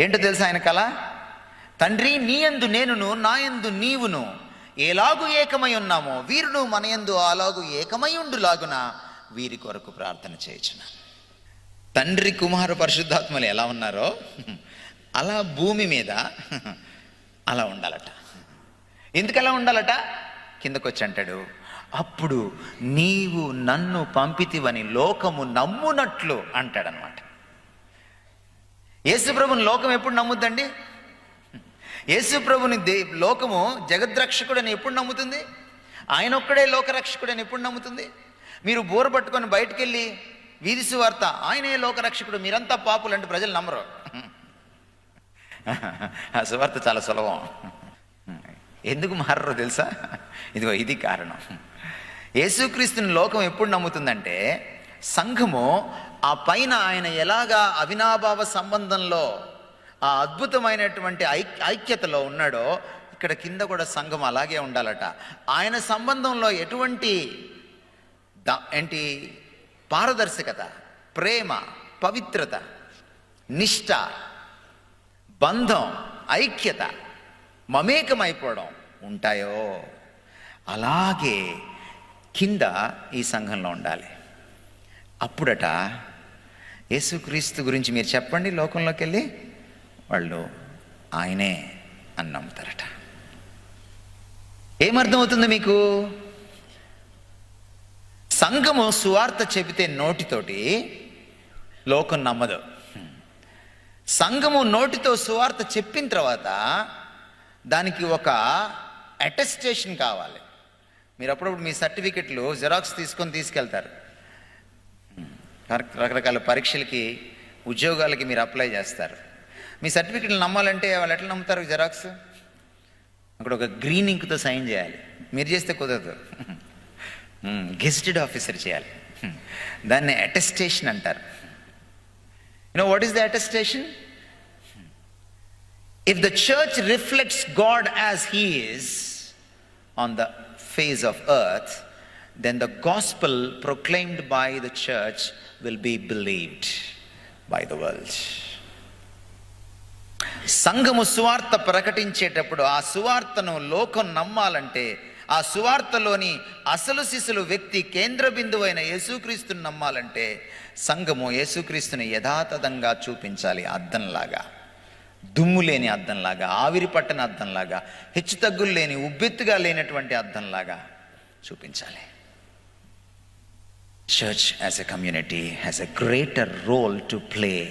ఏంటో తెలుసా ఆయన కళ? తండ్రి, నీ యందు నేనును, నా యందు నీవును ఎలాగు ఏకమై ఉన్నామో వీరును మన యందు అలాగు ఏకమై ఉండులాగున వీరి కొరకు ప్రార్థన చేయొచ్చును. తండ్రి, కుమార, పరిశుద్ధాత్మలు ఎలా ఉన్నారో అలా భూమి మీద అలా ఉండాలట. ఎందుకు అలా ఉండాలట? కిందకొచ్చి అంటాడు, అప్పుడు నీవు నన్ను పంపితివని లోకము నమ్మునట్లు అంటాడనమాట. యేసుప్రభుని లోకం ఎప్పుడు నమ్ముద్దండి? యేసుప్రభుని లోకము జగద్రక్షకుడని ఎప్పుడు నమ్ముతుంది? ఆయన ఒక్కడే లోకరక్షకుడని ఎప్పుడు నమ్ముతుంది? మీరు బోర పట్టుకొని బయటికి వెళ్ళి వీధి సువార్త, ఆయనే లోకరక్షకుడు, మీరంతా పాపులు అంటే ప్రజలు నమ్మరు. ఆ సువార్త చాలా సులభం. ఎందుకు మారరో తెలుసా? ఇదిగో ఇది కారణం. యేసుక్రీస్తుని లోకం ఎప్పుడు నమ్ముతుందంటే, సంఘము ఆ పైన ఆయన ఎలాగా అవినాభావ సంబంధంలో ఆ అద్భుతమైనటువంటి ఐక్యతలో ఉన్నాడో, ఇక్కడ కింద కూడా సంఘం అలాగే ఉండాలట. ఆయన సంబంధంలో ఎటువంటి పారదర్శకత, ప్రేమ, పవిత్రత, నిష్ఠ, బంధం, ఐక్యత, మమేకమైపోవడం ఉంటాయో అలాగే కింద ఈ సంఘంలో ఉండాలి. అప్పుడట యేసుక్రీస్తు గురించి మీరు చెప్పండి లోకంలోకి వెళ్ళి, వాళ్ళు ఆయనే అని నమ్ముతారట. ఏమర్థమవుతుంది మీకు? సంఘము సువార్త చెబితే నోటితోటి లోకం నమ్మదు. సంఘము నోటితో సువార్త చెప్పిన తర్వాత దానికి ఒక అటెస్టేషన్ కావాలి. మీరు అప్పుడప్పుడు మీ సర్టిఫికెట్లు జెరాక్స్ తీసుకెళ్తారు. రకరకాల పరీక్షలకి, ఉద్యోగాలకి మీరు అప్లై చేస్తారు. మీ సర్టిఫికెట్లు నమ్మాలంటే వాళ్ళు ఎట్లా నమ్ముతారు? జెరాక్స్ అక్కడ ఒక గ్రీన్ ఇంక్తో సైన్ చేయాలి. మీరు చేస్తే కుదరదు, గెజిటెడ్ ఆఫీసర్ చేయాలి. దాన్ని అటెస్టేషన్ అంటారు. What is the attestation? If the church reflects God as He is on the face of earth, then the gospel proclaimed by the church will be believed by the world. సంఘము సువార్త ప్రకటించేటప్పుడు ఆ సువార్తను లోకం నమ్మాలంటే, ఆ సువార్తలోని అసలు శిశులు వ్యక్తి కేంద్ర బిందువైన యేసుక్రీస్తుని నమ్మాలంటే సంఘము యేసుక్రీస్తుని యథాతథంగా చూపించాలి. అద్దంలాగా, దుమ్ము లేని అద్దంలాగా, ఆవిరి పట్టని అద్దంలాగా, హెచ్చు తగ్గులు లేని, ఉబ్బెత్తుగా లేనటువంటి అద్దంలాగా చూపించాలి. Church as a community has a greater role to play